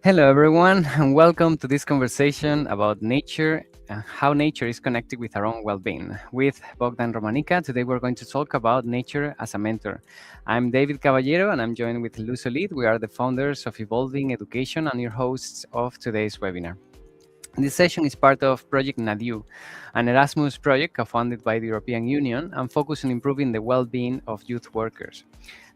Hello, everyone, and welcome to this conversation about nature and how nature is connected with our own well being. With Bogdan Romanița, today we're going to talk about nature as a mentor. I'm David Caballero, and I'm joined with Luz Solid. We are the founders of Evolving Education and your hosts of today's webinar. This session is part of Project NADYW, an Erasmus project co-funded by the European Union and focused on improving the well-being of youth workers.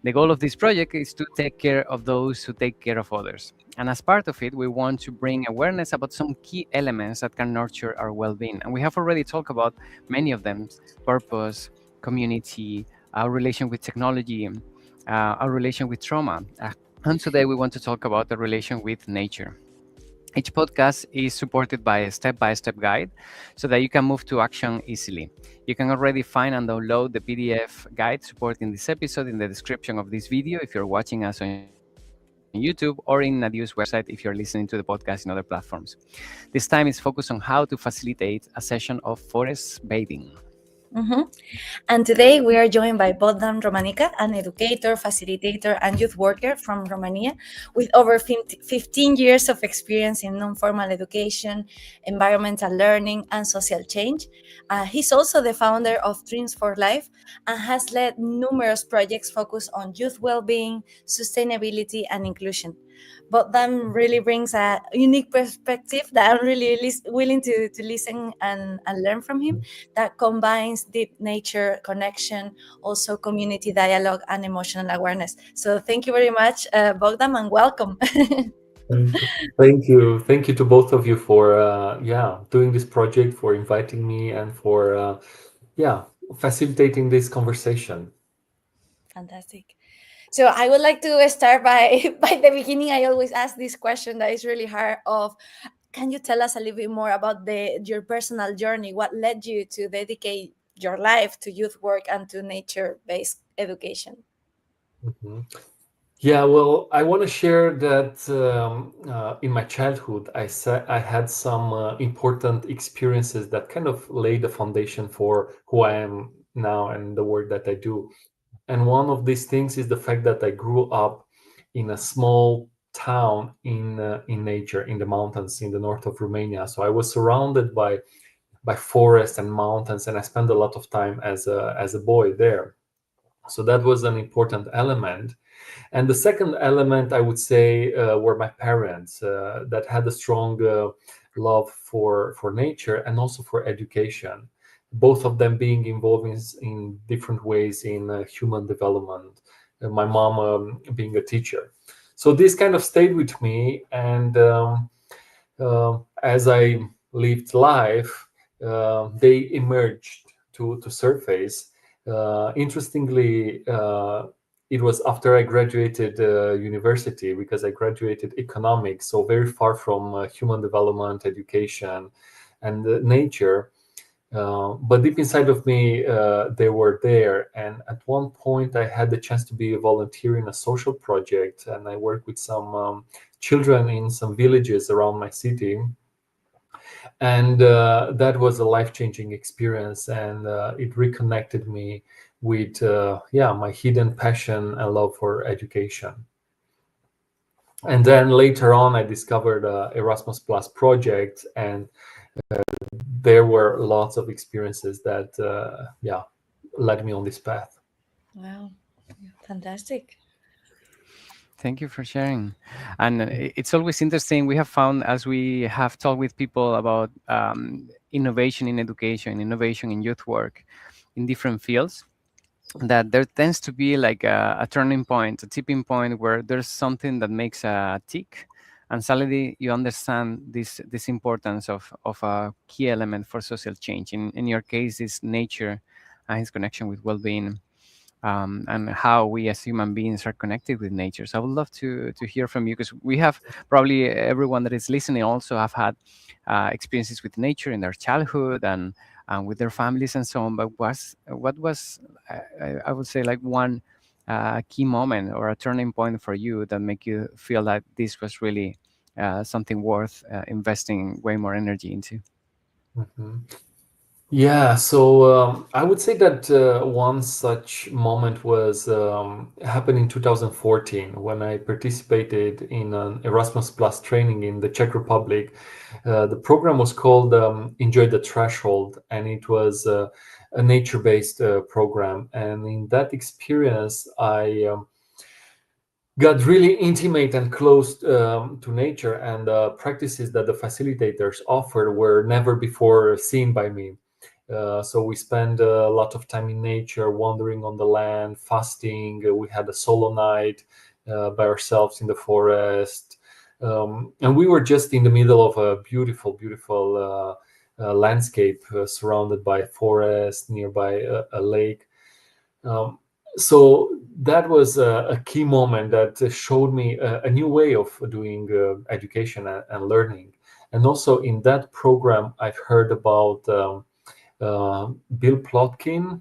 The goal of this project is to take care of those who take care of others. And as part of it, we want to bring awareness about some key elements that can nurture our well-being. And we have already talked about many of them: purpose, community, our relation with technology, our relation with trauma. And today we want to talk about the relation with nature. Each podcast is supported by a step-by-step guide so that you can move to action easily. You can already find and download the PDF guide supporting this episode in the description of this video if you're watching us on YouTube, or in NADYW's website if you're listening to the podcast in other platforms. This time is focused on how to facilitate a session of forest bathing. Mhm. And today we are joined by Bogdan Romanița, an educator, facilitator, and youth worker from Romania with over 15 years of experience in non-formal education, environmental learning, and social change. He's also the founder of Dreams for Life and has led numerous projects focused on youth well-being, sustainability, and inclusion. Bogdan really brings a unique perspective that I'm really willing to listen and learn from him, that combines deep nature connection, also community dialogue and emotional awareness. So thank you very much, Bogdan, and welcome. Thank you to both of you for doing this project, for inviting me, and for facilitating this conversation. Fantastic. So I would like to start by by the beginning. I always ask this question that is really hard. Of can you tell us a little bit more about your personal journey? What led you to dedicate your life to youth work and to nature based education? Mhm. Yeah, well, I want to share that in my childhood, I had some important experiences that kind of laid the foundation for who I am now and the work that I do. And one of these things is the fact that I grew up in a small town in nature, in the mountains in the north of Romania. So I was surrounded by forests and mountains, and I spent a lot of time as a boy there. So that was an important element. And the second element, I would say, were my parents that had a strong love for nature and also for education. Both of them being involved in different ways in human development. My mom being a teacher. So this kind of stayed with me, and as I lived life, they emerged to surface. Interestingly, it was after I graduated university, because I graduated economics, so very far from human development, education, and nature. But deep inside of me, they were there. And at one point, I had the chance to be a volunteer in a social project, and I worked with some children in some villages around my city. And that was a life-changing experience, and it reconnected me with my hidden passion and love for education. And then later on, I discovered Erasmus Plus project, and there were lots of experiences that led me on this path. Wow, fantastic. Thank you for sharing. And it's always interesting. We have found, as we have talked with people about innovation in education, innovation in youth work in different fields, that there tends to be like a turning point, a tipping point where there's something that makes a tick, and suddenly you understand this importance of a key element for social change. In your case, is nature and his connection with well-being, and how we as human beings are connected with nature. So I would love to hear from you, because we have probably everyone that is listening also have had experiences with nature in their childhood and with their families and so on. But what was I would say like one key moment or a turning point for you that make you feel that this was really something worth investing way more energy into? Mhm. Yeah, so I would say that one such moment was happened in 2014 when I participated in an Erasmus Plus training in the Czech Republic. The program was called Enjoy the Threshold, and it was a nature-based program. And in that experience, I got really intimate and close to nature, and practices that the facilitators offered were never before seen by me. So we spent a lot of time in nature, wandering on the land, fasting. We had a solo night by ourselves in the forest. And we were just in the middle of a beautiful, beautiful landscape surrounded by forest, nearby a lake. Um, so that was a key moment that showed me a new way of doing education and learning. And also in that program, I've heard about Bill Plotkin,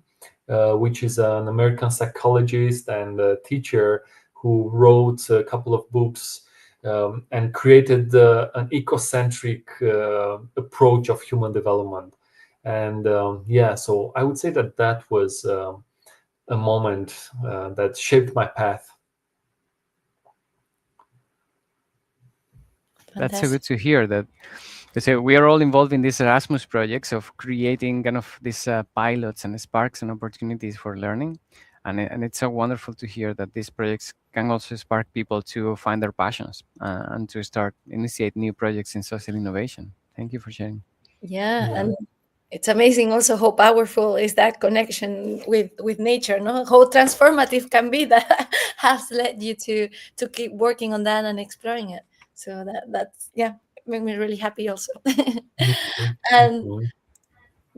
which is an American psychologist and a teacher who wrote a couple of books and created an ecocentric approach of human development. And yeah, so I would say that that was a moment that shaped my path. That's so Fantastic. good to hear that. So we are all involved in these Erasmus projects of creating kind of these pilots and sparks and opportunities for learning, and it's so wonderful to hear that these projects can also spark people to find their passions and to start initiate new projects in social innovation. Thank you for sharing. Yeah, Yeah. and it's amazing also how powerful is that connection with nature, no? How transformative can be that has led you to keep working on that and exploring it. So that's yeah, make me really happy also. Mhm. And Mhm.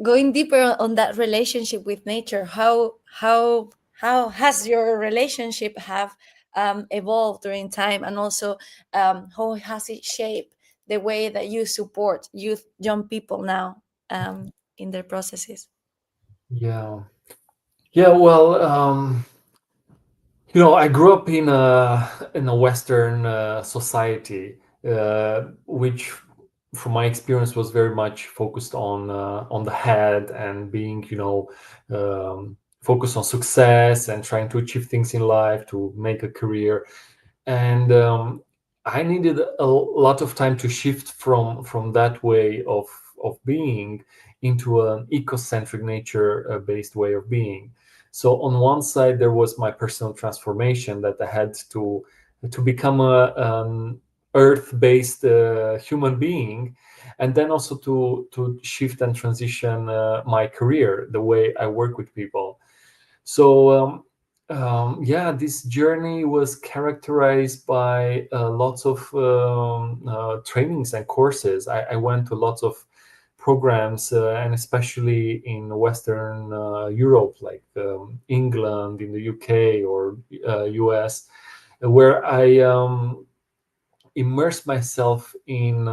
going deeper on that relationship with nature, how has your relationship have evolved during time, and also how has it shaped the way that you support youth young people now in their processes? Yeah. Yeah. Well, I grew up in a Western society, which, from my experience, was very much focused on the head and being, focused on success and trying to achieve things in life to make a career. And I needed a lot of time to shift from that way of being into an ecocentric nature based way of being. So on one side there was my personal transformation that I had to become a earth based human being, and then also to shift and transition my career, the way I work with people. So yeah, this journey was characterized by lots of trainings and courses. I went to lots of programs, and especially in Western Europe, like England, in the UK, or US, where I immersed myself in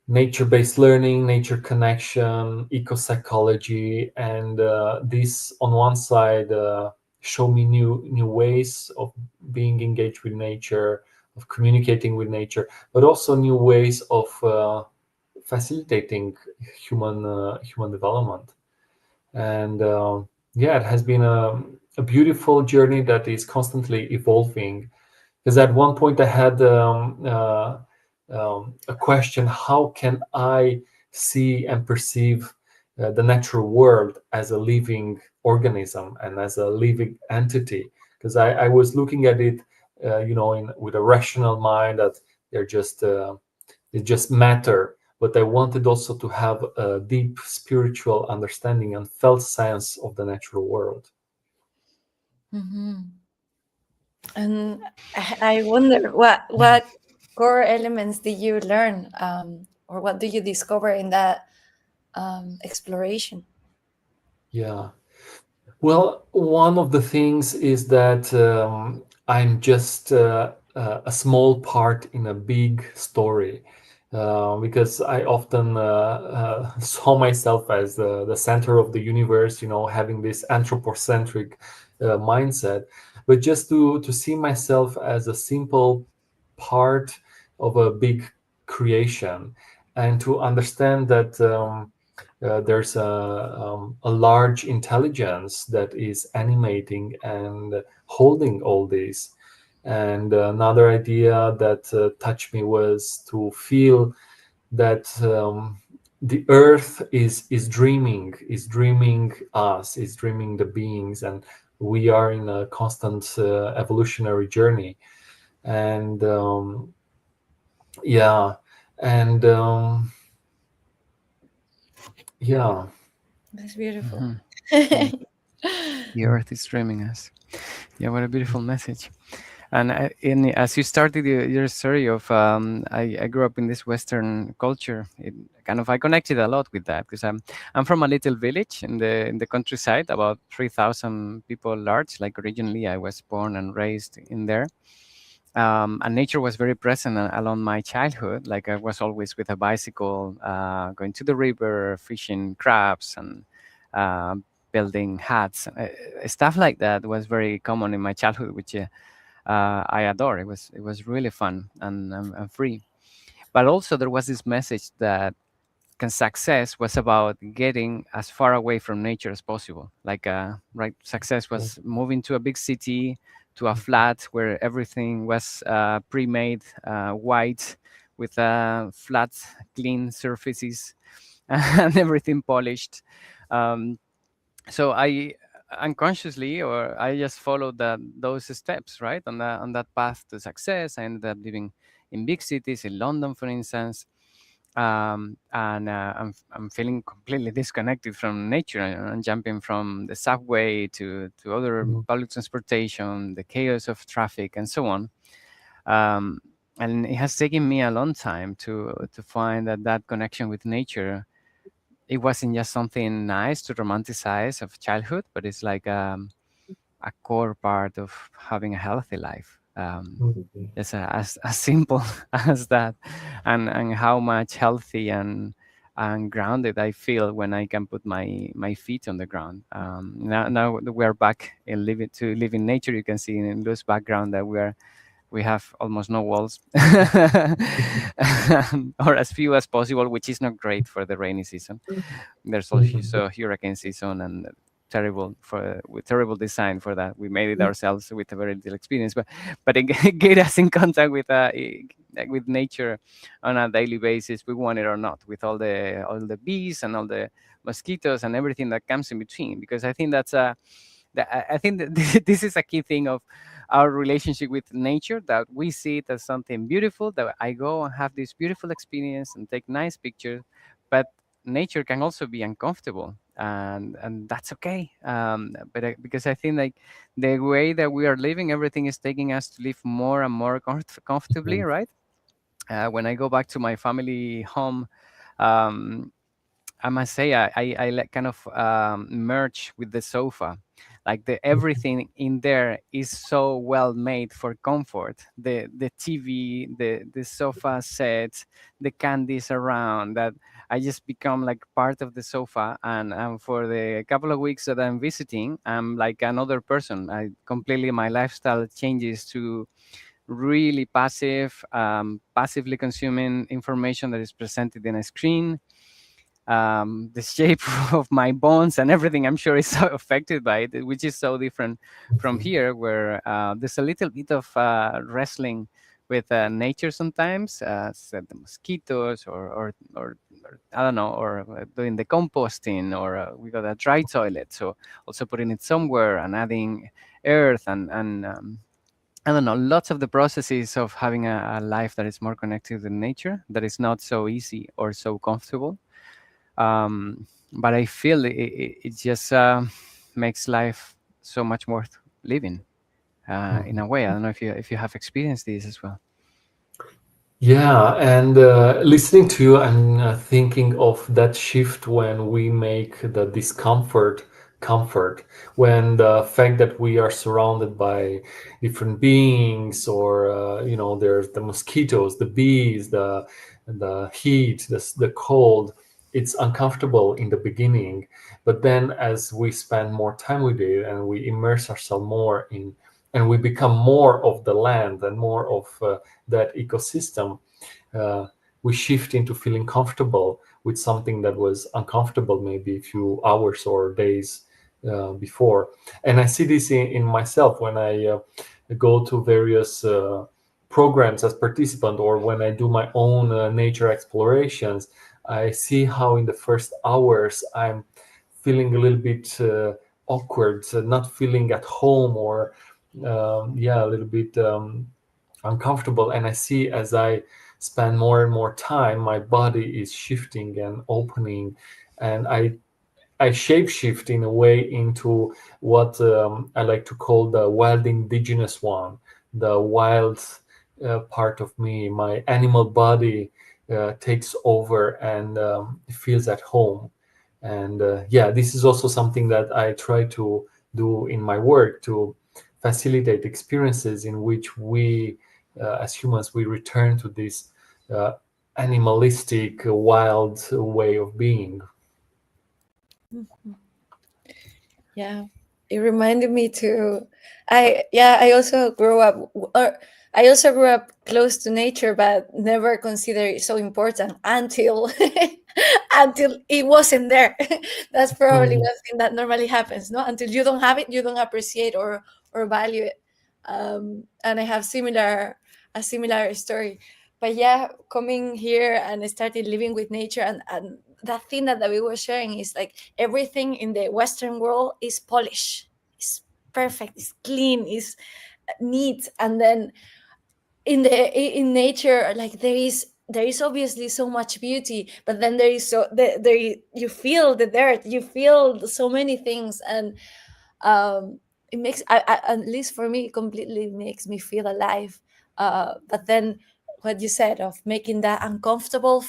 nature-based learning, nature connection, eco-psychology, and this on one side show me new ways of being engaged with nature, of communicating with nature, but also new ways of facilitating human development. And yeah, it has been a beautiful journey that is constantly evolving. Because at one point I had a question: how can I see and perceive the natural world as a living organism and as a living entity? Because I was looking at it, with a rational mind, that they're just they just matter. But I wanted also to have a deep spiritual understanding and felt sense of the natural world. Hmm. And I wonder what core elements did you learn, or what do you discover in that exploration? Yeah. Well, one of the things is that I'm just a small part in a big story, because I often saw myself as the center of the universe, having this anthropocentric mindset. But just to see myself as a simple part of a big creation, and to understand that. There's a large intelligence that is animating and holding all this. And another idea that touched me was to feel that the earth is dreaming us, is dreaming the beings, and we are in a constant evolutionary journey. And yeah, and yeah. That's beautiful. Mhm. The earth is dreaming us. Yeah, what a beautiful message. And as you started your story of, I grew up in this Western culture. I connected a lot with that because I'm from a little village in the countryside, about 3,000 people large. Like originally, I was born and raised in there. And nature was very present along my childhood. Like I was always with a bicycle, going to the river, fishing crabs, and uh, building huts. Stuff like that was very common in my childhood, which I adore. It was really fun and free. But also there was this message that success was about getting as far away from nature as possible. Like right, success was moving to a big city, to a flat where everything was pre-made, white, with flat, clean surfaces, and everything polished. Um, so I unconsciously, or I just followed those steps, right, on that path to success. I ended up living in big cities, in London, for instance. And I'm feeling completely disconnected from nature. I'm jumping from the subway to other Mhm. public transportation, the chaos of traffic, and so on. um, and it has taken me a long time to find that connection with nature. It wasn't just something nice to romanticize of childhood, but it's like a core part of having a healthy life. Mhm. It's as simple as that, and how much healthy and grounded I feel when I can put my feet on the ground. Now that we're back in to live in nature. You can see in Lou's background that we have almost no walls, or as few as possible, which is not great for the rainy season. There's Mhm. also hurricane season and terrible for with terrible design for that. We made it ourselves with a very little experience, but it get us in contact with nature on a daily basis. We want it or not, with all the bees and all the mosquitoes and everything that comes in between. Because I think that's a I think that this is a key thing of our relationship with nature, that we see it as something beautiful, that I go and have this beautiful experience and take nice pictures, but nature can also be uncomfortable, and that's okay. Because I think like the way that we are living, everything is taking us to live more and more comfortably, Mhm. right? When I go back to my family home, um, I must say I like kind of merge with the sofa. Like the everything in there is so well made for comfort. The TV, the sofa set, the candies around, that I just become like part of the sofa. And for the couple of weeks that I'm visiting, I'm like another person. I completely, my lifestyle changes to really passive, passively consuming information that is presented in a screen. The shape of my bones and everything, I'm sure, is so affected by it, which is so different from here, where there's a little bit of wrestling with nature sometimes, said the mosquitoes, or I don't know, or doing the composting, or we got a dry toilet, so also putting it somewhere and adding earth and I don't know, lots of the processes of having a life that is more connected to nature, that is not so easy or so comfortable. But I feel it just makes life so much worth living, in Mhm. a way. I don't know if you have experienced this as well. Yeah, and listening to you, I'm thinking of that shift when we make the discomfort comfort, when the fact that we are surrounded by different beings, or there's the mosquitoes, the bees, the heat, the cold. It's uncomfortable in the beginning, but then as we spend more time with it and we immerse ourselves more in, and we become more of the land and more of that ecosystem, uh, we shift into feeling comfortable with something that was uncomfortable maybe a few hours or days before. And I see this in myself when I go to various programs as participant, or when I do my own nature explorations. I see how in the first hours I'm feeling a little bit awkward, not feeling at home, or a little bit uncomfortable. And I see as I spend more and more time, my body is shifting and opening, and I shapeshift in a way into what I like to call the wild indigenous one, the wild part of me. My animal body takes over and feels at home. And this is also something that I try to do in my work, to facilitate experiences in which we, as humans, we return to this uh, animalistic, wild way of being. Mhm. Yeah, it reminded me to. I also grew up, or I also grew up close to nature, but never considered it so important until until it wasn't there. That's probably Mm. one thing that normally happens. No, until you don't have it, you don't appreciate or value it. And I have a similar story. But yeah, coming here and started living with nature, and that thing that we were sharing is like everything in the Western world is polished, it's perfect, it's clean, it's neat, and then in nature, like there is obviously so much beauty, but then there is you feel the dirt, you feel so many things, and it makes at least for me, it completely makes me feel alive. But then what you said of making that uncomfortable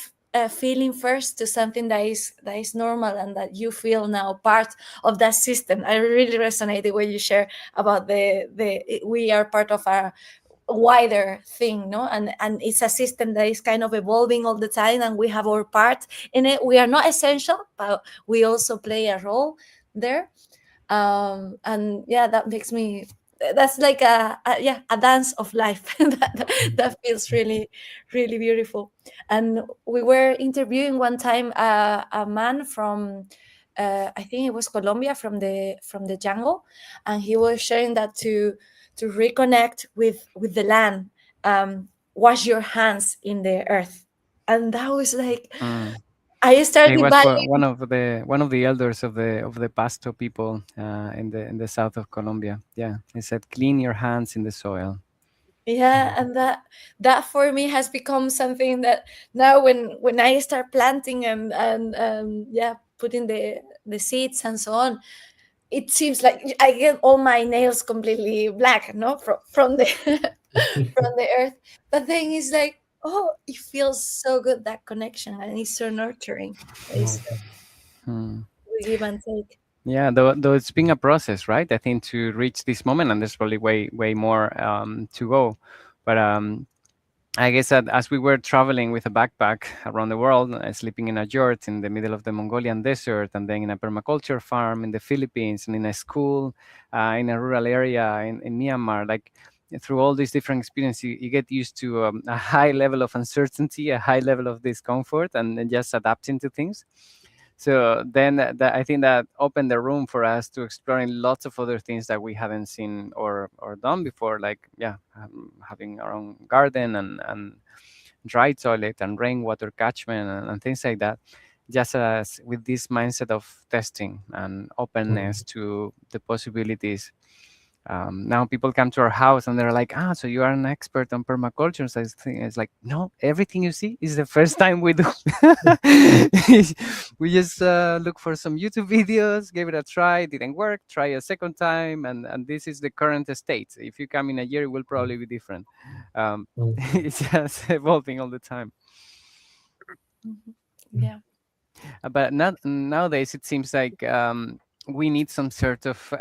feeling first to something that is normal, and that you feel now part of that system. I really resonated when you share about the we are part of a wider thing, no, and it's a system that is kind of evolving all the time, and we have our part in it. We are not essential, but we also play a role there. And yeah, that makes me, that's like a dance of life that feels really, really beautiful. And we were interviewing one time a man from I think it was Colombia, from the jungle, and he was sharing that to reconnect with the land, wash your hands in the earth. And that was like, Mm. I He started was by. one of the elders of the Pasto people in the south of Colombia. Yeah, he said, "Clean your hands in the soil." Yeah, and that for me has become something that now when I start planting and yeah, putting the seeds and so on, it seems like I get all my nails completely black, no, from the from the earth. But then it's like, oh, it feels so good, that connection, and it's so nurturing. It's Hmm. we give and take. Yeah, though it's been a process, right? I think to reach this moment, and there's probably way more to go. But I guess that as we were traveling with a backpack around the world, sleeping in a yurt in the middle of the Mongolian desert, and then in a permaculture farm in the Philippines, and in a school in a rural area in Myanmar, like through all these different experiences, you get used to a high level of uncertainty, a high level of discomfort, and just adapting to things. So then I think that opened the room for us to exploring lots of other things that we hadn't seen or done before, like having our own garden and dry toilet and rainwater catchment and things like that. Just as with this mindset of testing and openness to the possibilities. Now people come to our house and they're like, so you are an expert on permaculture. So it's like, no, everything you see is the first time we do. We just look for some YouTube videos, gave it a try, didn't work, try a second time, and this is the current state. If you come in a year, it will probably be different. Um, it's just evolving all the time. Mhm. Yeah. But not nowadays, it seems like we need some sort of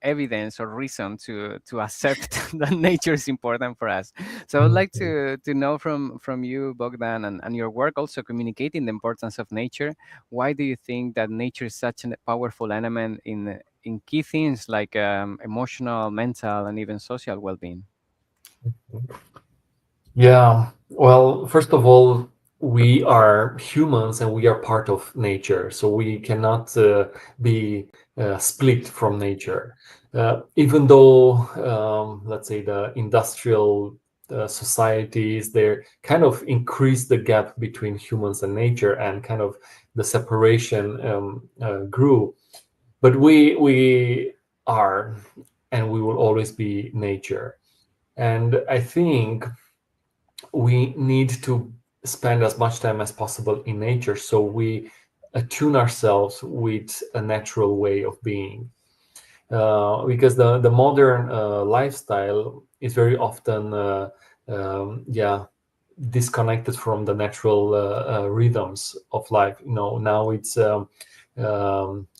evidence or reason to accept that nature is important for us. So I would like to know from you, Bogdan, and your work also communicating the importance of nature. Why do you think that nature is such a powerful element in key things like emotional, mental, and even social well-being? Yeah, well, first of all, we are humans and we are part of nature, so we cannot be split from nature. Even though, let's say, the industrial societies, they kind of increase the gap between humans and nature, and kind of the separation grew. But we are, and we will always be nature. And I think we need to spend as much time as possible in nature, so we attune ourselves with a natural way of being. Because the modern lifestyle is very often yeah, disconnected from the natural rhythms of life. Now it's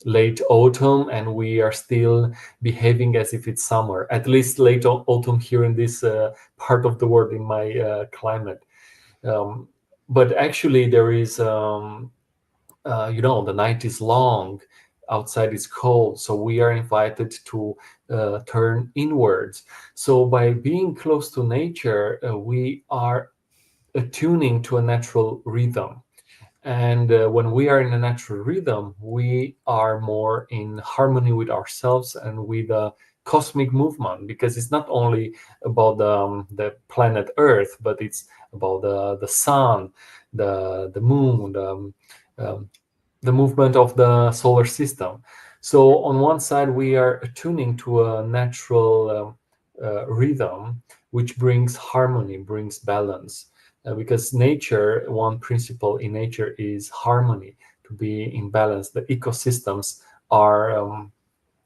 late autumn and we are still behaving as if it's summer, at least late autumn here in this part of the world, in my climate. um, but actually there is the night is long, outside is cold, so we are invited to turn inwards. So by being close to nature, we are attuning to a natural rhythm. And when we are in a natural rhythm, we are more in harmony with ourselves and with the cosmic movement, because it's not only about the planet Earth, but it's about the sun, the moon, um, the movement of the solar system. So on one side, we are attuning to a natural rhythm, which brings harmony, brings balance. Because nature, one principle in nature is harmony, to be in balance. The ecosystems are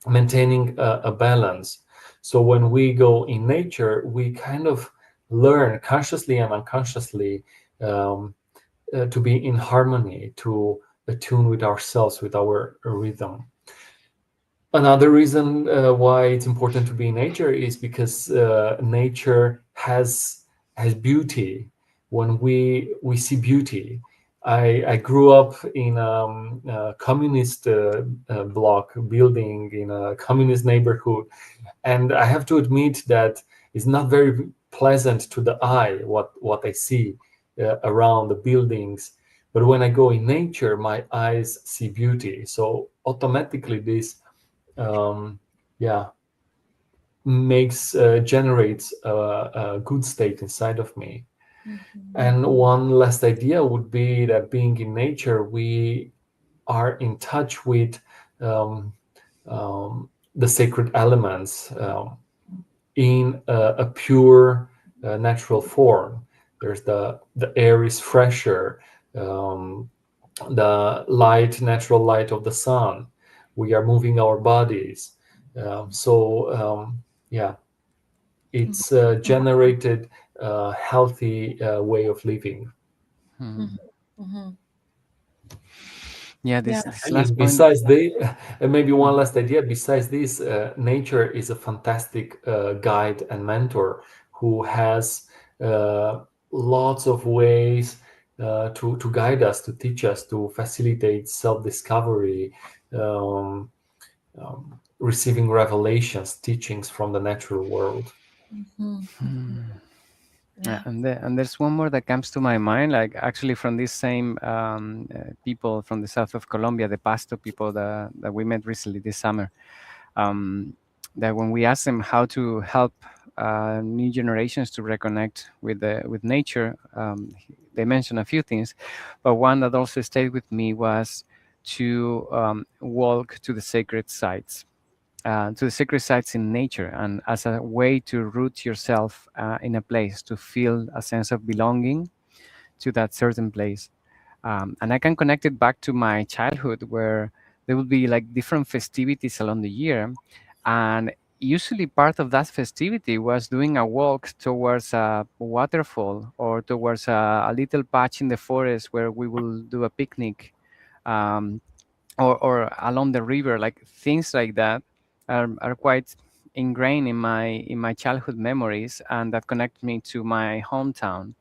maintaining a balance. So when we go in nature, we kind of learn consciously and unconsciously um, to be in harmony, to attune with ourselves, with our rhythm. Another reason why it's important to be in nature is because nature has beauty. When we see beauty, I grew up in a communist block building in a communist neighborhood, and I have to admit that it's not very pleasant to the eye what I see around the buildings. But when I go in nature, my eyes see beauty. So automatically this um, yeah, makes generates a good state inside of me. Mhm. And one last idea would be that being in nature, we are in touch with um, the sacred elements in a pure natural form. There's the air is fresher, um, the light, natural light of the sun. We are moving our bodies. Yeah, it's generated a healthy way of living. Hmm. Mhm. Mhm. Yeah, Yeah. this And last point. besides the, and maybe one Mm. last idea. Besides this, nature is a fantastic guide and mentor who has lots of ways to guide us, to teach us, to facilitate self-discovery, um, receiving revelations, teachings from the natural world. Mhm. Hmm. Yeah. And there's one more that comes to my mind, like actually from these same people from the south of Colombia, the Pasto people that we met recently this summer. Um, that when we asked them how to help new generations to reconnect with nature, they mentioned a few things, but one that also stayed with me was to walk to the sacred sites, to the sacred sites in nature, and as a way to root yourself in a place, to feel a sense of belonging to that certain place. And I can connect it back to my childhood, where there would be like different festivities along the year, and usually part of that festivity was doing a walk towards a waterfall or towards a little patch in the forest where we will do a picnic. Um, or along the river, like things like that are quite ingrained in my childhood memories, and that connect me to my hometown,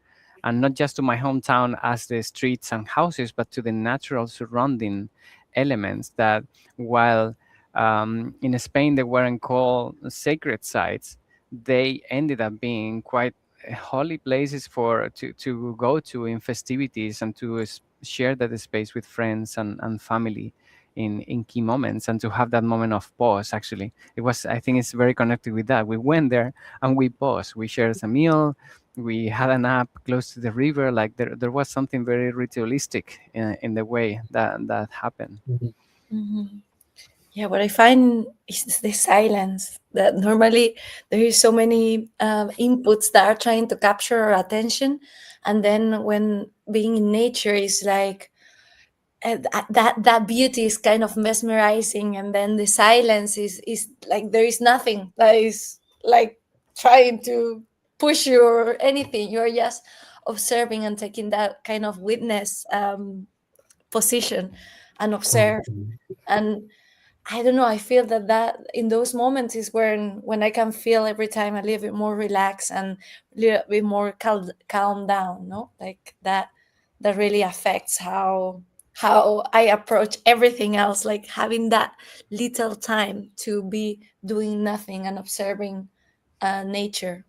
and not just to my hometown as the streets and houses, but to the natural surrounding elements that, while in Spain they weren't called sacred sites, they ended up being quite holy places for to go to in festivities and to share that space with friends and family in key moments, and to have that moment of pause. Actually, it was, I think it's very connected with that. We went there and we paused, we shared a meal, we had a nap close to the river. Like there was something very ritualistic in the way that happened. Mhm. Mhm. Yeah, what I find is the silence, that normally there is so many inputs that are trying to capture our attention, and then when being in nature is like that beauty is kind of mesmerizing, and then the silence is like there is nothing that is like trying to push you or anything. You're just observing and taking that kind of witness position and observe. Mhm. And I don't know, I feel that in those moments is when I can feel every time a little bit more relaxed and a little bit more calm down, no, like that really affects how I approach everything else, like having that little time to be doing nothing and observing nature.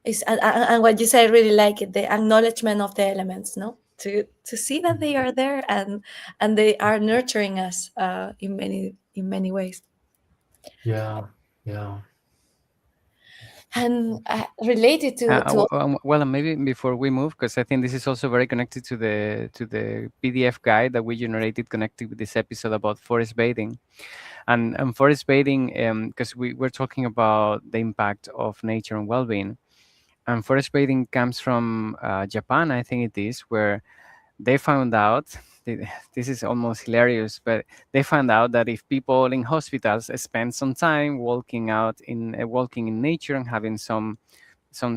And what you say, I really like it, the acknowledgement of the elements, no, to see that they are there, and they are nurturing us in many ways. Yeah, yeah. And related to Well, and maybe before we move, because I think this is also very connected to the PDF guide that we generated connected with this episode about forest bathing, and forest bathing, because we were talking about the impact of nature and well-being, and forest bathing comes from Japan, I think it is, where they found out this is almost hilarious, but they found out that if people in hospitals spend some time walking in nature and having some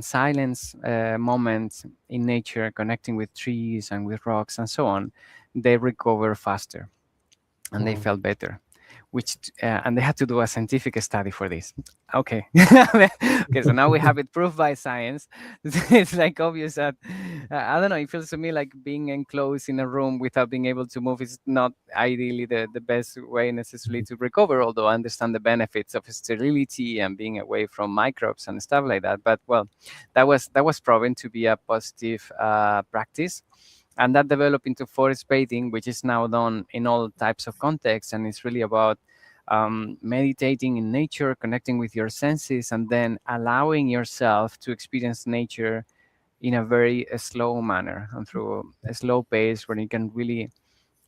silence moments in nature, connecting with trees and with rocks and so on, they recover faster and they Mm. felt better. Which and they had to do a scientific study for this. Okay, okay. So now we have it proved by science. It's like obvious that I don't know. It feels to me like being enclosed in a room without being able to move is not ideally the best way necessarily to recover. Although I understand the benefits of sterility and being away from microbes and stuff like that. But well, that was proven to be a positive practice, and that developed into forest bathing, which is now done in all types of contexts, and it's really about meditating in nature, connecting with your senses, and then allowing yourself to experience nature in a very slow manner and through a slow pace, where you can really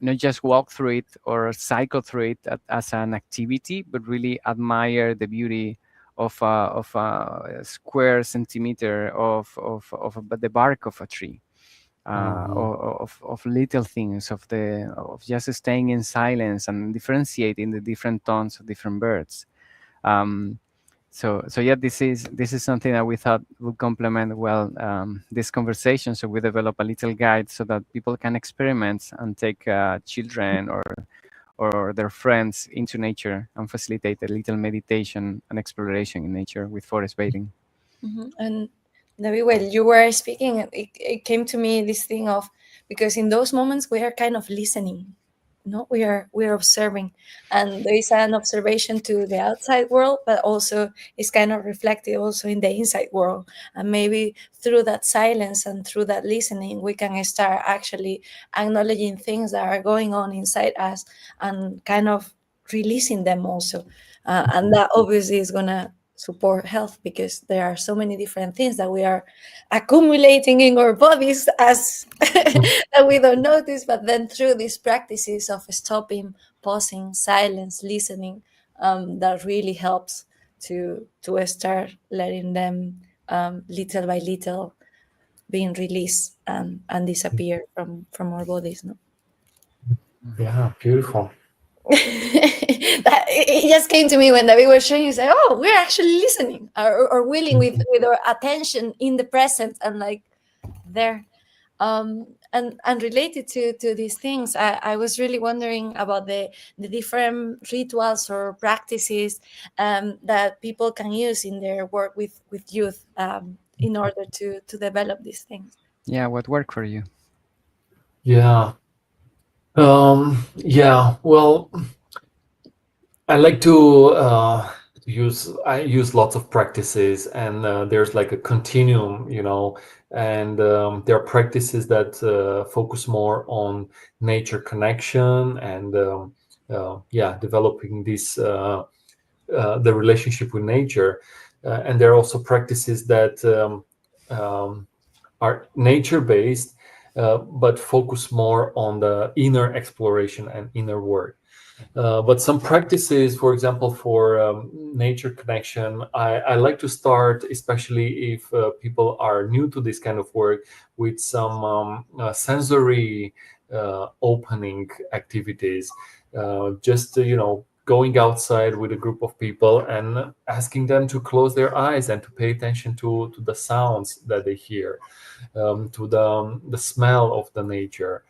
not just walk through it or cycle through it as an activity, but really admire the beauty of a square centimeter of the bark of a tree, Mhm. of little things, of just staying in silence and differentiating the different tones of different birds. Um, so yeah, this is something that we thought would complement well this conversation. So we develop a little guide so that people can experiment and take children or their friends into nature and facilitate a little meditation and exploration in nature with forest bathing. Mhm. And David, while you were speaking, it came to me this thing of, because in those moments we are kind of listening, no, we are observing, and there is an observation to the outside world, but also it's kind of reflected also in the inside world. And maybe through that silence and through that listening, we can start actually acknowledging things that are going on inside us, and kind of releasing them also. And that obviously is gonna support health, because there are so many different things that we are accumulating in our bodies as that we don't notice, but then through these practices of stopping, pausing, silence, listening, that really helps to start letting them little by little being released and disappear from our bodies, no. Yeah, beautiful. It just came to me when David was showing. You say, "Oh, we're actually listening, or willing with our attention in the present, and like there." And related to these things, I was really wondering about the different rituals or practices that people can use in their work with youth, in order to develop these things. Yeah, what worked for you? Yeah. Yeah. Well, I like I use lots of practices, and there's like a continuum, and there are practices that focus more on nature connection and developing this the relationship with nature, and there are also practices that are nature based, but focus more on the inner exploration and inner work. But some practices, for example, for nature connection, I like to start, especially if people are new to this kind of work, with some sensory opening activities. Just, going outside with a group of people and asking them to close their eyes and to pay attention to the sounds that they hear, to the smell of the nature.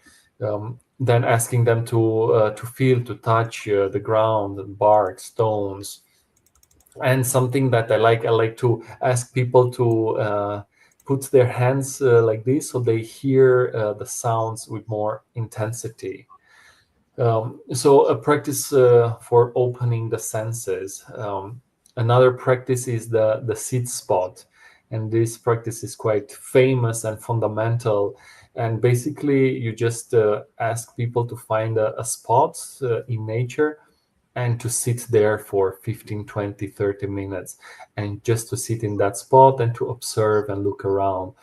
Then asking them to feel, to touch the ground, bark, stones. And something that I like to ask people to put their hands like this, so they hear the sounds with more intensity. So a practice for opening the senses. Another practice is the seed spot, and this practice is quite famous and fundamental. And basically, you just ask people to find a spot in nature and to sit there for 15, 20, 30 minutes, and just to sit in that spot and to observe and look around.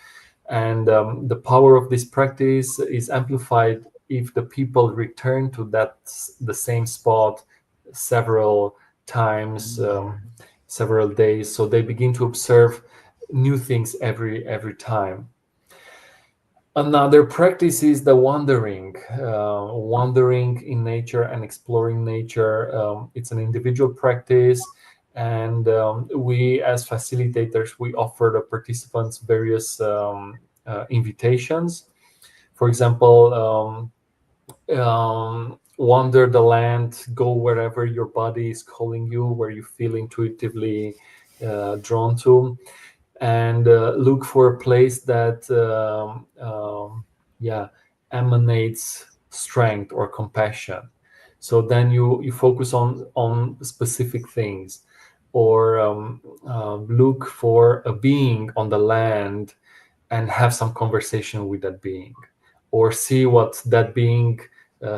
And the power of this practice is amplified if the people return to the same spot several times, several days, so they begin to observe new things every time. Another practice is the wandering in nature and exploring nature. It's an individual practice, and we, as facilitators, we offer the participants various invitations. For example, wander the land, go wherever your body is calling you, where you feel intuitively drawn to, and look for a place that emanates strength or compassion. So then you focus on specific things, or look for a being on the land and have some conversation with that being, or see what that being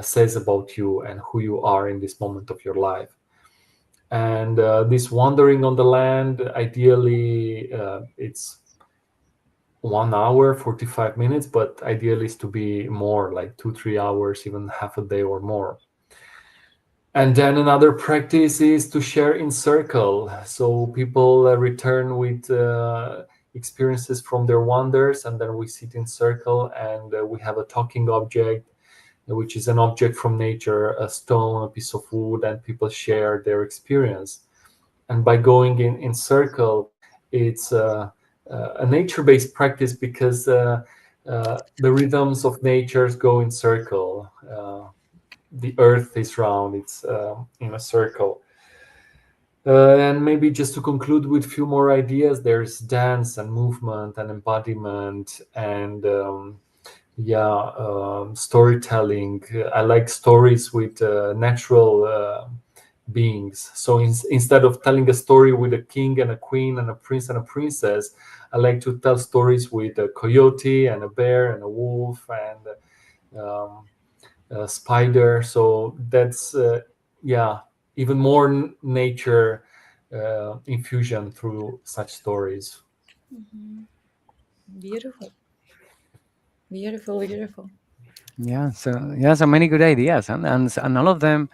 says about you and who you are in this moment of your life. And this wandering on the land, ideally it's 1 hour 45 minutes, but ideally is to be more, like 2-3 hours, even half a day or more. And then another practice is to share in circle, so people return with experiences from their wanders, and then we sit in circle, and we have a talking object, which is an object from nature, a stone, a piece of wood, and people share their experience. And by going in circle, it's a nature-based practice, because the rhythms of nature go in circle. The earth is round, it's in a circle. And maybe just to conclude with a few more ideas, there's dance and movement and embodiment and storytelling. I like stories with natural beings. So instead of telling a story with a king and a queen and a prince and a princess, I like to tell stories with a coyote and a bear and a wolf and a spider. So that's even more nature infusion through such stories. Beautiful, beautiful, beautiful. So many good ideas, and all of them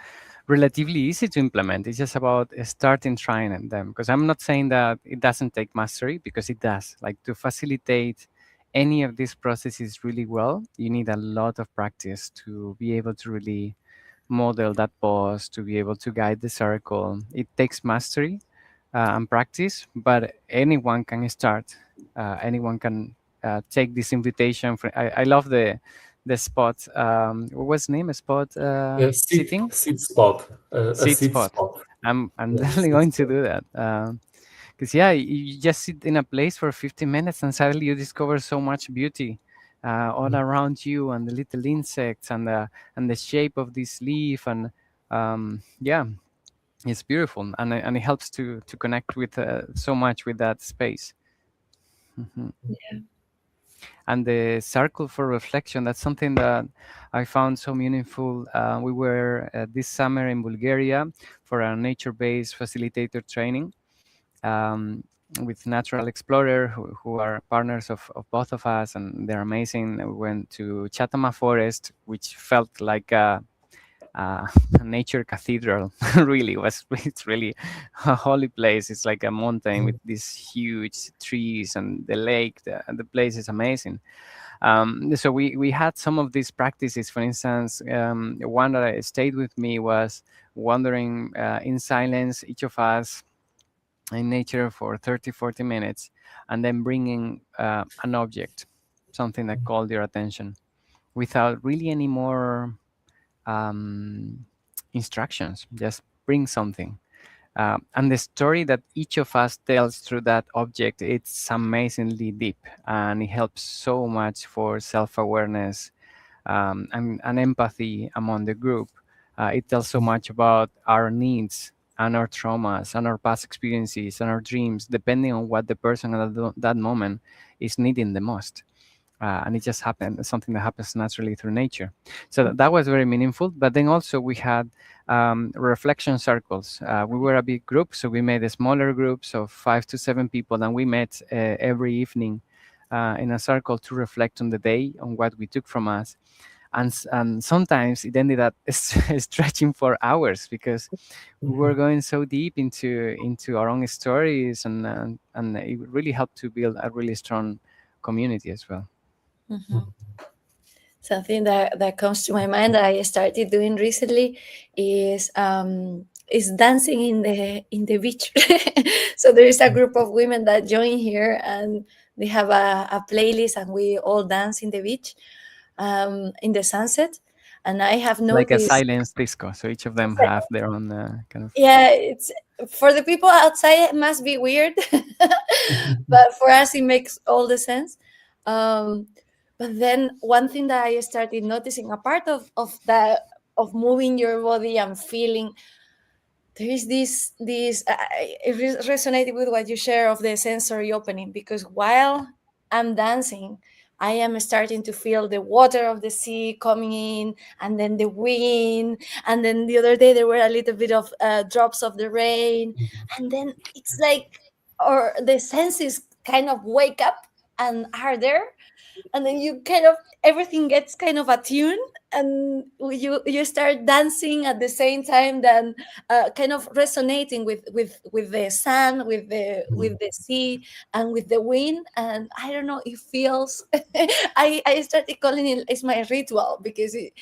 relatively easy to implement. It's just about starting trying them, because I'm not saying that it doesn't take mastery, because it does. Like, to facilitate any of these processes really well, you need a lot of practice to be able to really model that pose, to be able to guide the circle. It takes mastery and practice, but anyone can start. Anyone can take this invitation. I love the spot. What was the name? A spot sitting? Seed spot, a Seat seed spot. spot. I'm Yeah, definitely seed going to spot. do that. Because you just sit in a place for 15 minutes and suddenly you discover so much beauty all around you, and the little insects and the shape of this leaf, and yeah, It's beautiful, and it helps to connect with so much with that space. Mhm. Yeah. And the circle for reflection, that's something that I found so meaningful. We were this summer in Bulgaria for a nature-based facilitator training, um, with natural explorer who are partners of both of us, and they're amazing. We went to Chatama forest, which felt like uh, a nature cathedral. Really was. It's really a holy place. It's like a mountain with these huge trees and the lake. The place is amazing. So we had some of these practices. For instance, one that I stayed with me was wandering in silence, each of us in nature for 30-40 minutes, and then bringing an object, something that called your attention, without really any more um, instructions. Just bring something. And the story that each of us tells through that object, it's amazingly deep, and it helps so much for self-awareness, and empathy among the group. It tells so much about our needs and our traumas and our past experiences and our dreams, depending on what the person at that moment is needing the most. And it just happened, something that happens naturally through nature. So that was very meaningful. But then also we had reflection circles. We were a big group, so we made a smaller groups of 5 to 7 people, and we met every evening in a circle to reflect on the day, on what we took from us. And sometimes it ended up stretching for hours, because we were going so deep into our own stories, and it really helped to build a really strong community as well. Mhm. Something that comes to my mind that I started doing recently is dancing in the beach. So there is a group of women that join here, and they have a playlist, and we all dance in the beach, in the sunset. And I have Like a noticed, silence disco, so each of them have their own kind of. yeah, it's for the people outside it must be weird, but for us it makes all the sense. Um, but then one thing that I started noticing, a part of that, of moving your body and feeling, there is this it resonated with what you share of the sensory opening, because while I'm dancing, I am starting to feel the water of the sea coming in, and then the wind, and then the other day there were a little bit of drops of the rain, and then it's like, or the senses kind of wake up and are there, and then you kind of, everything gets kind of attuned, and you start dancing at the same time, then kind of resonating with the sun, with the sea, and with the wind. And I don't know, it feels I started calling it, it's my ritual, because it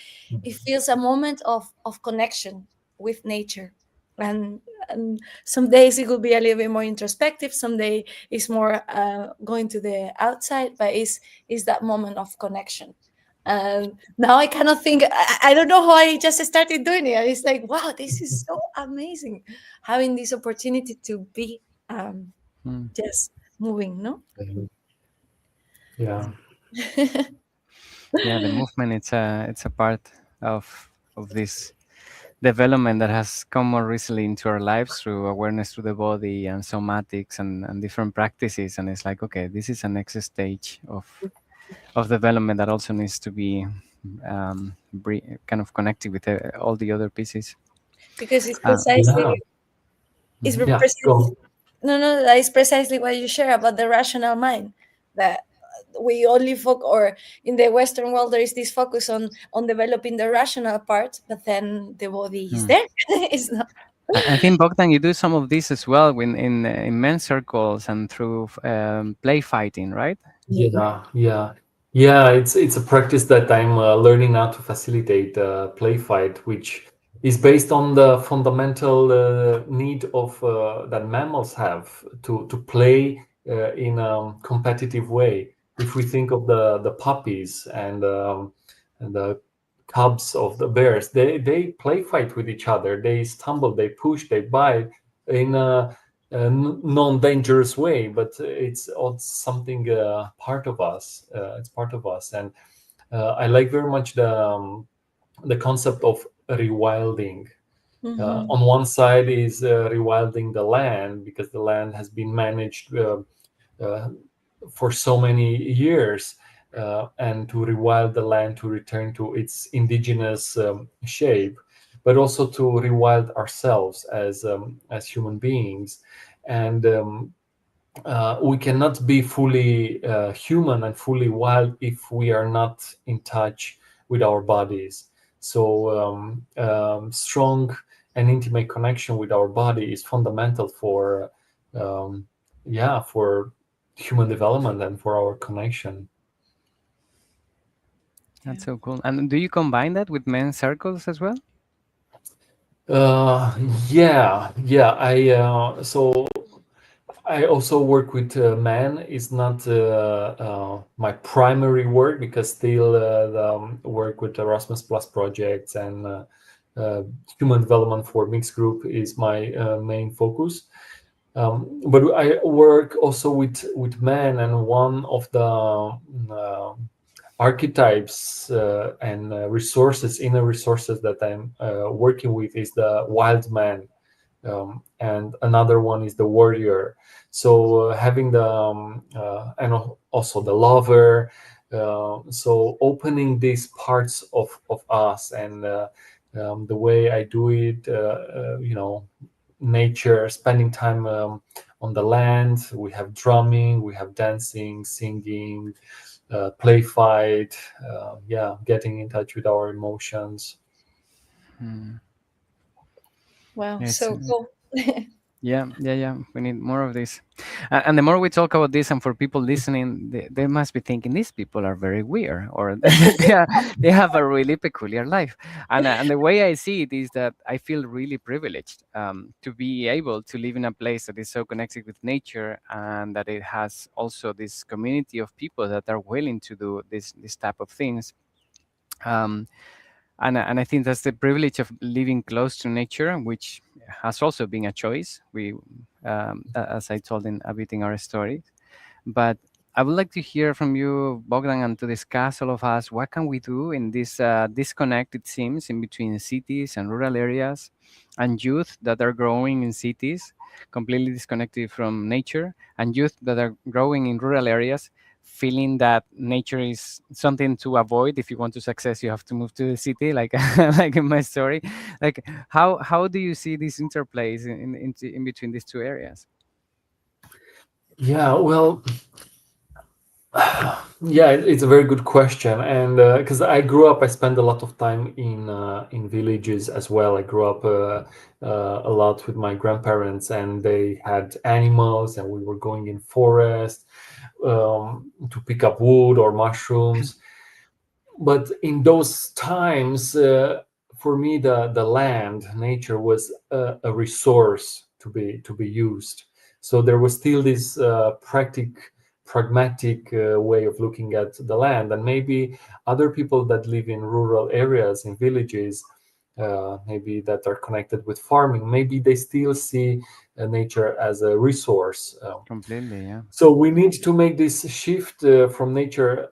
feels a moment of connection with nature. And some days it will be a little bit more introspective, some day it's more going to the outside, but it's that moment of connection. And now I cannot think, I don't know how I just started doing it. It's like, wow, this is so amazing, having this opportunity to be Mm. just moving, no? Yeah. Yeah, the movement, it's a part of this development that has come more recently into our lives through awareness through the body and somatics and different practices. And it's like, okay, this is a next stage of development that also needs to be kind of connected with all the other pieces. Because it's Uh, precisely, Yeah. it's Yeah. Go precisely, on. no, that is precisely what you share about the rational mind, that we only focus, or in the Western world there is this focus on developing the rational part, but then the body is hmm. there. It's not. I think, Bogdan, you do some of this as well in men's circles and through play fighting, right? Yeah, yeah, yeah. It's a practice that I'm learning now to facilitate play fight, which is based on the fundamental need of that mammals have to play in a competitive way. If we think of the puppies and the cubs of the bears, they play fight with each other. They stumble, they push, they bite in a non-dangerous way, but it's something part of us. It's part of us, and I like very much the concept of rewilding. On one side is rewilding the land, because the land has been managed for so many years, and to rewild the land to return to its indigenous shape, but also to rewild ourselves as human beings. And we cannot be fully human and fully wild if we are not in touch with our bodies. So strong and intimate connection with our body is fundamental for for human development and for our connection. That's so cool. And do you combine that with men's circles as well? Uh, yeah. I also work with men. It's not my primary work, because still work with Erasmus Plus projects and human development for mixed group is my main focus. But I work also with men, and one of the archetypes and inner resources that I'm working with is the wild man, and another one is the warrior. So having the and also the lover. So opening these parts of us, and the way I do it, nature, spending time on the land. We have drumming, we have dancing, singing, play fight, getting in touch with our emotions. Hmm. Wow, It's so cool. yeah. We need more of this, and the more we talk about this, and for people listening, they must be thinking these people are very weird, or they have a really peculiar life. And the way I see it is that I feel really privileged to be able to live in a place that is so connected with nature, and that it has also this community of people that are willing to do this type of things. Um, and I think that's the privilege of living close to nature, which has also been a choice. As I told in a bit in our story, but I would like to hear from you, Bogdan, and to discuss all of us what can we do in this disconnect, it seems, in between cities and rural areas, and youth that are growing in cities, completely disconnected from nature, and youth that are growing in rural areas, feeling that nature is something to avoid. If you want to success, you have to move to the city, like like in my story. Like how do you see these interplays in between these two areas? Yeah, well, yeah, it's a very good question, and because I grew up, I spent a lot of time in villages as well. I grew up a lot with my grandparents, and they had animals, and we were going in forest to pick up wood or mushrooms. But in those times, for me, the land, nature was a resource to be used. So there was still this pragmatic way of looking at the land, and maybe other people that live in rural areas, in villages, maybe that are connected with farming, maybe they still see nature as a resource. Completely, yeah. So we need to make this shift from nature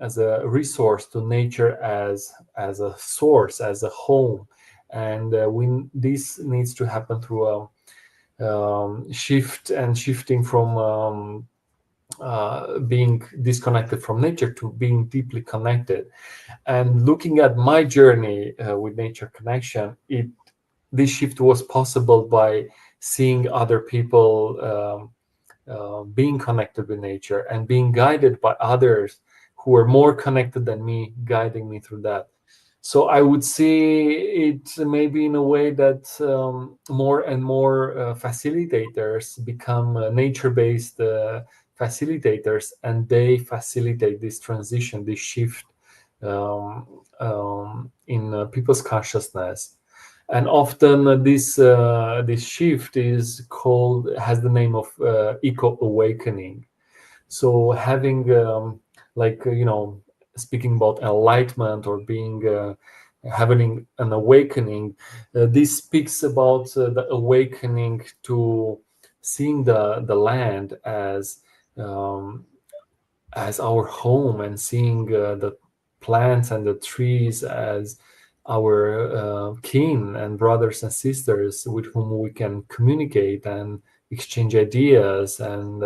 as a resource to nature as a source, as a home, and this needs to happen through a shifting from being disconnected from nature to being deeply connected. And looking at my journey with nature connection, this shift was possible by seeing other people being connected with nature and being guided by others who are more connected than me, guiding me through that. So I would see it maybe in a way that more and more facilitators become nature-based facilitators, and they facilitate this transition, this shift in people's consciousness. And often this shift has the name of eco awakening. So having speaking about enlightenment or being having an awakening, this speaks about the awakening to seeing the land as our home, and seeing the plants and the trees as our kin and brothers and sisters with whom we can communicate and exchange ideas. And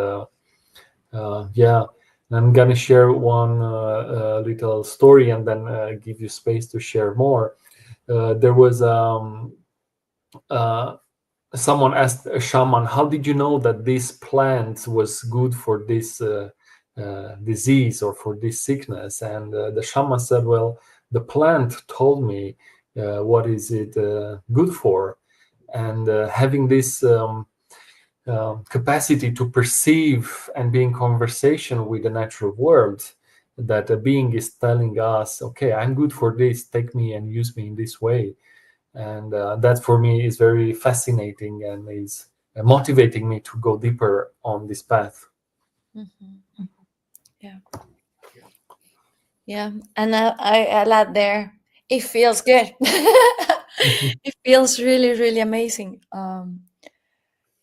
yeah, and I'm gonna share one little story and then give you space to share more. There was someone asked a shaman, how did you know that this plant was good for this disease or for this sickness? And the shaman said, well, the plant told me what is it good for. And having this capacity to perceive and be in conversation with the natural world, that a being is telling us, okay, I'm good for this, take me and use me in this way. And that for me is very fascinating and is motivating me to go deeper on this path. Mm-hmm. Yeah. Yeah. And I add there, it feels good. It feels really, really amazing.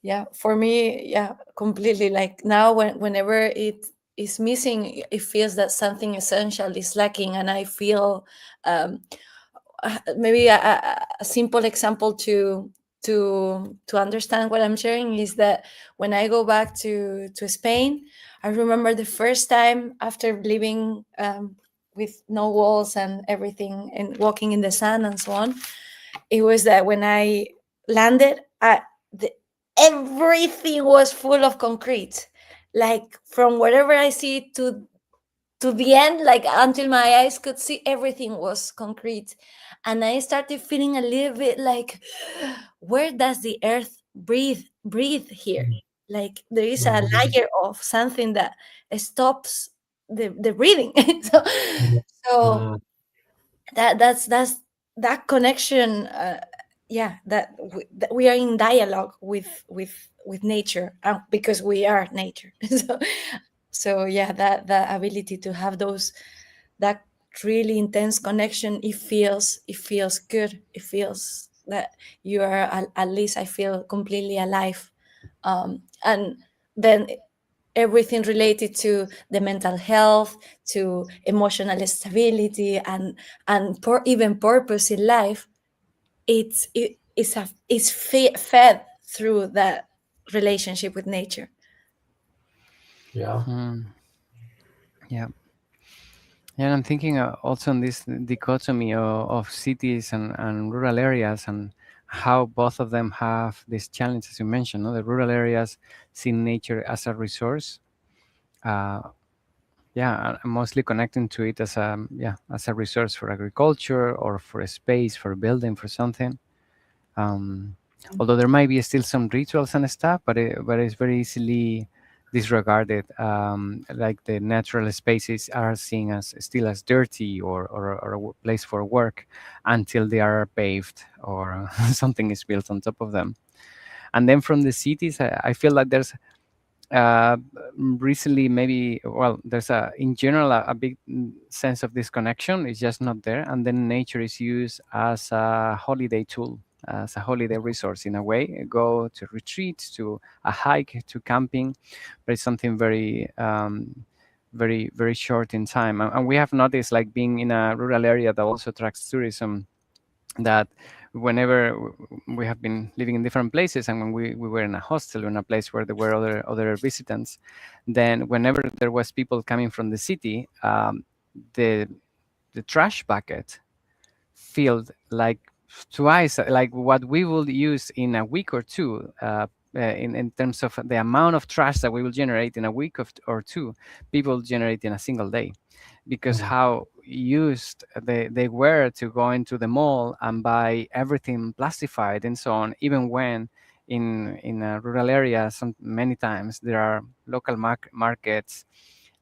Yeah, for me, yeah, completely. Like now, whenever it is missing, it feels that something essential is lacking, and I feel um, maybe a simple example to understand what I'm sharing is that when I go back to Spain, I remember the first time after living with no walls and everything and walking in the sun and so on. It was that when I landed, the, everything was full of concrete, like from whatever I see to the end, like until my eyes could see, everything was concrete. And I started feeling a little bit like, where does the earth breathe here? Like there is a layer of something that stops the breathing. so so Mm, that's that connection, yeah, that we are in dialogue with nature, because we are nature. So yeah, that ability to have those, that really intense connection, it feels good. It feels that you are, at least I feel completely alive. And then everything related to the mental health, to emotional stability, and even purpose in life, it's fed through that relationship with nature. yeah. Mm, yeah. Yeah, and I'm thinking also on this dichotomy of cities and rural areas, and how both of them have these challenges you mentioned. No? The rural areas see nature as a resource, uh, yeah, and mostly connecting to it as a, yeah, as a resource for agriculture or for a space, for a building, for something. Um, Although there might be still some rituals and stuff, but it's very easily disregarded. Like the natural spaces are seen as still as dirty, or a place for work, until they are paved or something is built on top of them. And then from the cities, I feel like there's uh, recently, maybe, well, there's a, in general, a big sense of disconnection. It's just not there, and then nature is used as a holiday tool, as a holiday resource in a way. Go to retreat, to a hike, to camping, but it's something very very, very short in time. And we have noticed, like being in a rural area that also attracts tourism, that whenever we have been living in different places, and when we were in a hostel, in a place where there were other visitants, then whenever there was people coming from the city, the the trash bucket filled like twice like what we will use in a week or two, in terms of the amount of trash that we will generate in a week or two, people generate in a single day, because Mm, how used they were to go into the mall and buy everything plastified and so on, even when in a rural area, many times there are local markets,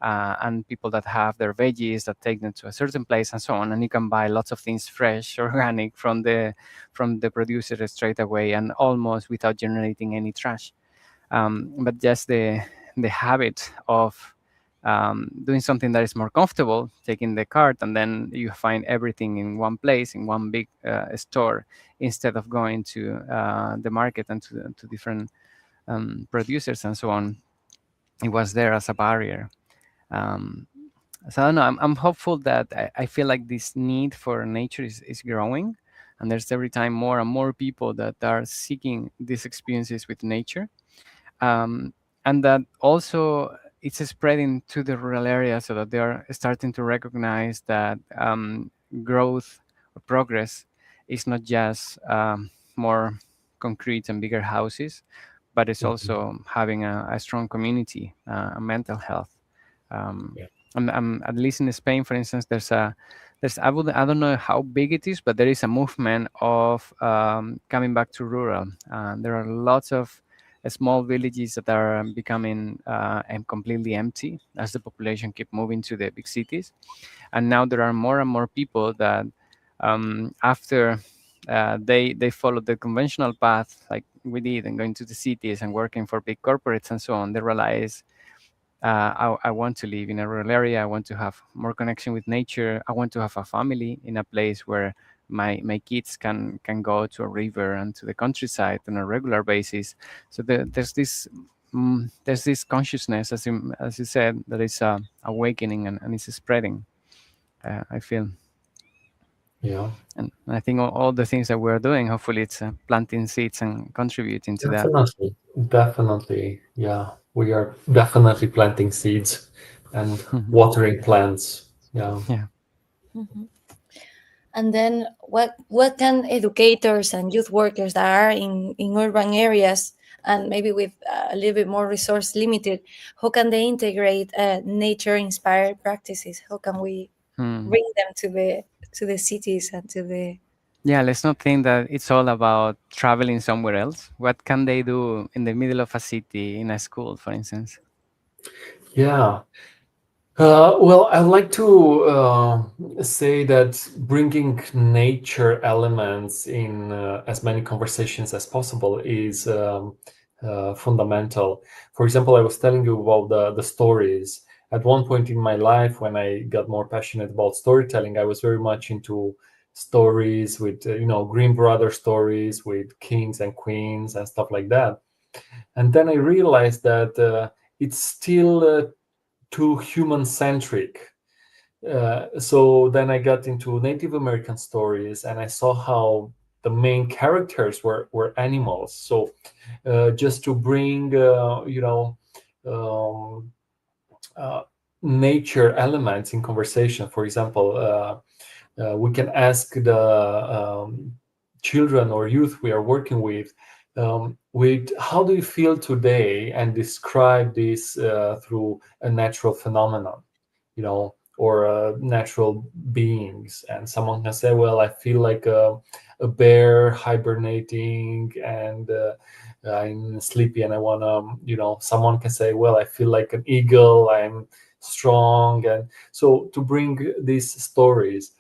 and people that have their veggies that take them to a certain place and so on, and you can buy lots of things fresh, organic, from the producer straight away, and almost without generating any trash. But just the habit of doing something that is more comfortable, taking the cart, and then you find everything in one place, in one big store, instead of going to the market and to different producers and so on. It was there as a barrier. Um, So I don't know. I'm hopeful that I feel like this need for nature is growing, and there's every time more and more people that are seeking these experiences with nature, um, and that also it's spreading to the rural areas, so that they are starting to recognize that growth or progress is not just more concrete and bigger houses, but it's Mhm. also having a strong community, a mental health. Um, Yeah. at least in Spain, for instance, I don't know how big it is, but there is a movement of coming back to rural. There are lots of small villages that are becoming completely empty as the population keep moving to the big cities, and now there are more and more people that after they follow the conventional path like we did and going to the cities and working for big corporates and so on, they realize I want to live in a rural area. I want to have more connection with nature. I want to have a family in a place where my kids can go to a river and to the countryside on a regular basis. So there's this consciousness, as you said, that is awakening and is spreading. I feel, Yeah. and I think all the things that we're doing, hopefully, it's planting seeds and contributing to that. Definitely. Definitely. Yeah. We are definitely planting seeds and watering plants. Yeah. Yeah. Mhm. And then what can educators and youth workers that are in urban areas and maybe with a little bit more resource limited, how can they integrate nature inspired practices? How can we Hmm. bring them to the cities and to the Yeah, let's not think that it's all about traveling somewhere else. What can they do in the middle of a city, in a school, for instance? Yeah. Well, I'd like to say that bringing nature elements in as many conversations as possible is fundamental. For example, I was telling you about the stories. At one point in my life, when I got more passionate about storytelling, I was very much into stories with, Green Brother stories with kings and queens and stuff like that. And then I realized that it's still too human centric. So then I got into Native American stories, and I saw how the main characters were animals. So just to bring, um, uh, nature elements in conversation. For example, we can ask the children or youth we are working with how do you feel today, and describe this through a natural phenomenon, or natural beings. And someone can say, well, I feel like a bear hibernating, and I'm sleepy and I want to, someone can say, well, I feel like an eagle, I'm strong. And so to bring these stories,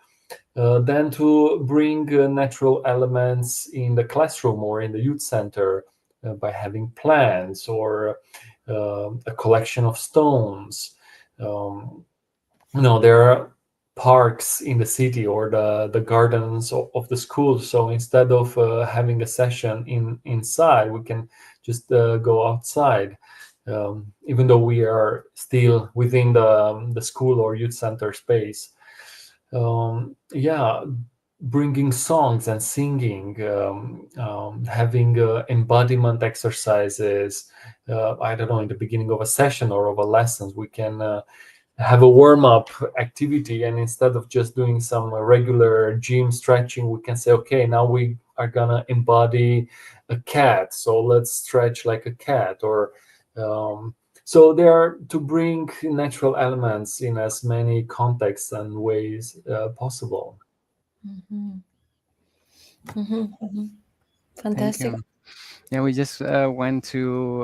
then to bring natural elements in the classroom or in the youth center, by having plants or a collection of stones. um, there are parks in the city, or the gardens of the school. So instead of having a session inside, we can just go outside, even though we are still within the school or youth center space. Yeah, bringing songs and singing, having embodiment exercises. I don't know, in the beginning of a session or of a lesson, we can have a warm-up activity, and instead of just doing some regular gym stretching, we can say, okay, now we are gonna embody a cat, so let's stretch like a cat. Or so they are to bring natural elements in as many contexts and ways possible. Mhm. Mhm, mhm. Thank Fantastic. you. Yeah, we just went to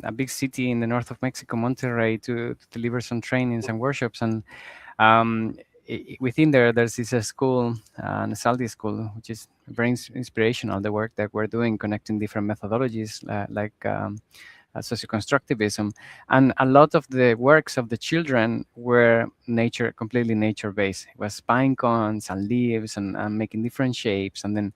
a big city in the north of Mexico, Monterrey, to deliver some trainings and workshops. And um, within there's this school, an Saldi school, which is very inspirational. The work that we're doing, connecting different methodologies like socioconstructivism, and a lot of the works of the children were completely nature based. It was pine cones and leaves and making different shapes, and then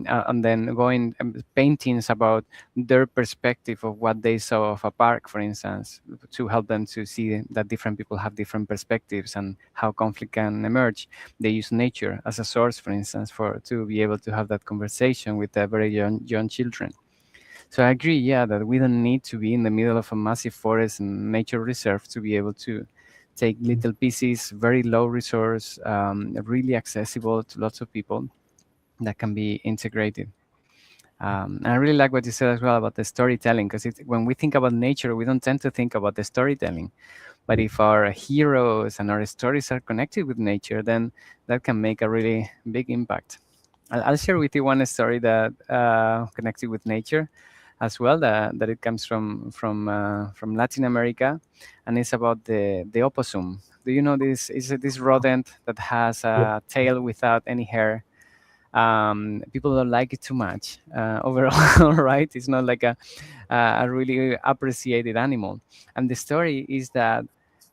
and then going paintings about their perspective of what they saw of a park, for instance, to help them to see that different people have different perspectives and how conflict can emerge. They use nature as a source, for instance, for to be able to have that conversation with very young children. So I agree, yeah, that we don't need to be in the middle of a massive forest and nature reserve to be able to take little pieces, very low resource, really accessible to lots of people, that can be integrated. And I really like what you said as well about the storytelling, because when we think about nature, we don't tend to think about the storytelling. But if our heroes and our stories are connected with nature, then that can make a really big impact. I'll share with you one story that connected with nature as well. That it comes from Latin America, and it's about the opossum. Do you know this? Is this rodent that has Yeah. a tail without any hair? People don't like it too much overall, right? It's not like a really appreciated animal. And the story is that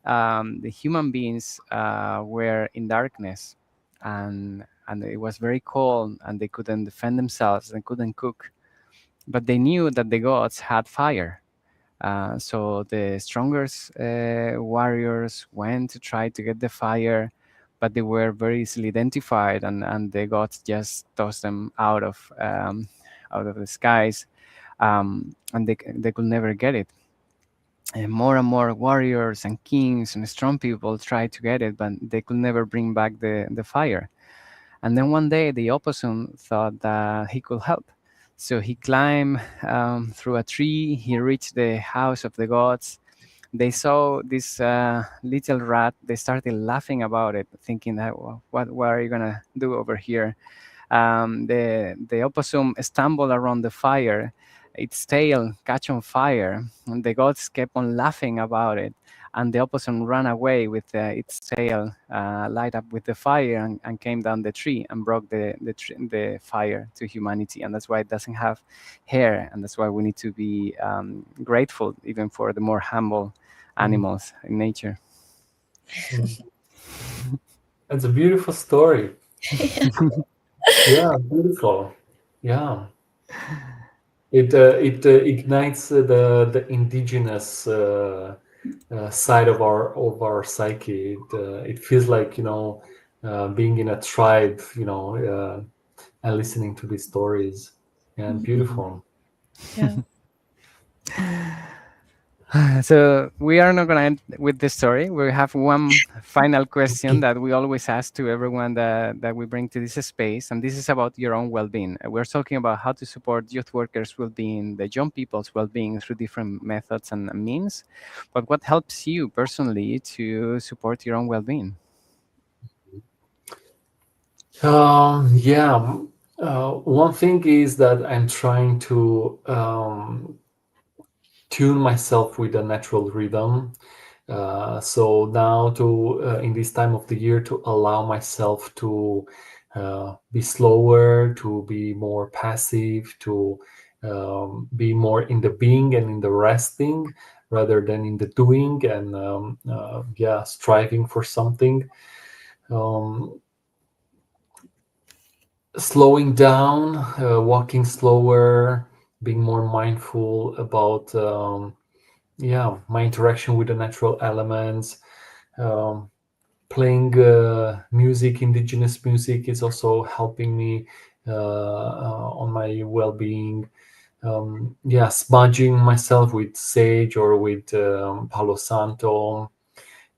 the human beings were in darkness, and it was very cold, and they couldn't defend themselves and couldn't cook, but they knew that the gods had fire. So the strongest warriors went to try to get the fire, but they were very easily identified, and the gods just tossed them out of the skies, and they could never get it. And more warriors and kings and strong people tried to get it, but they could never bring back the fire. And then one day, the opossum thought that he could help. So he climbed through a tree. He reached the house of the gods. They saw this little rat. They started laughing about it, thinking that, well, what are you gonna do over here? The opossum stumbled around the fire. Its tail catch on fire, and the gods kept on laughing about it. And the opossum ran away with its tail light up with the fire, and came down the tree and brought the fire to humanity. And that's why it doesn't have hair, and that's why we need to be grateful even for the more humble animals in nature. Mm. It's a beautiful story. Yeah, beautiful. Yeah, it ignites the indigenous side of our psyche. It feels like, being in a tribe, and listening to these stories. And beautiful. Yeah. So we are not going to end with this story. We have one final question that we always ask to everyone that we bring to this space, and this is about your own well-being. We're talking about how to support youth workers' well-being, the young people's well-being through different methods and means. But what helps you personally to support your own well-being? Yeah. One thing is that I'm trying to tune myself with a natural rhythm. So now, to in this time of the year, to allow myself to be slower, to be more passive, to be more in the being and in the resting rather than in the doing, and yeah, striving for something. Um, Slowing down, walking slower, being more mindful about yeah, my interaction with the natural elements. um, Playing music, indigenous music, is also helping me on my well-being. Yeah, smudging myself with sage or with palo santo,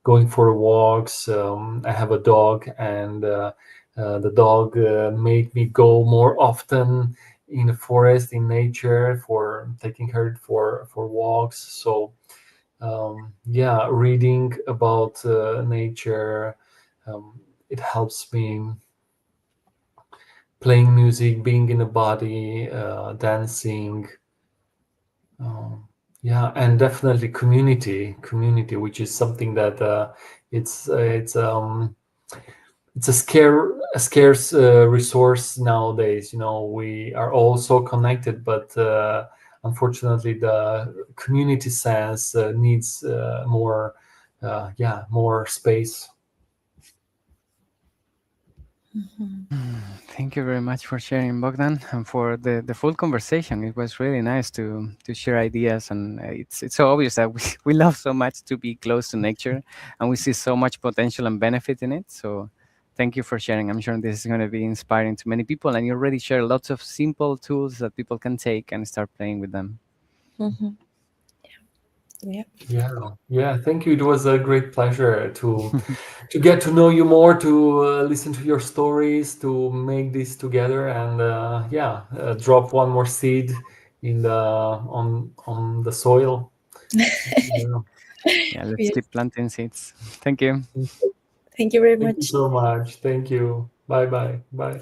going for walks. I have a dog, and the dog made me go more often in the forest, in nature, for taking her for walks. So yeah, reading about nature, it helps me. Playing music, being in a body, dancing. Um, yeah, and definitely community, which is something that it's uh, it's um, it's a scarce resource nowadays. We are all so connected, but unfortunately, the community sense needs more, yeah, more space. Thank you very much for sharing, Bogdan, and for the full conversation. It was really nice to share ideas, and it's so obvious that we, we love so much to be close to nature, and we see so much potential and benefit in it. So, thank you for sharing. I'm sure this is going to be inspiring to many people, and you already share lots of simple tools that people can take and start playing with them. Mhm. Yeah. Yeah, thank you. It was a great pleasure to get to know you more, to listen to your stories, to make this together, and drop one more seed in the on the soil. Yeah. Yeah, let's Yes. keep planting seeds. Thank you. Thank you very Thank you much. so much. Thank you. Bye bye. Bye.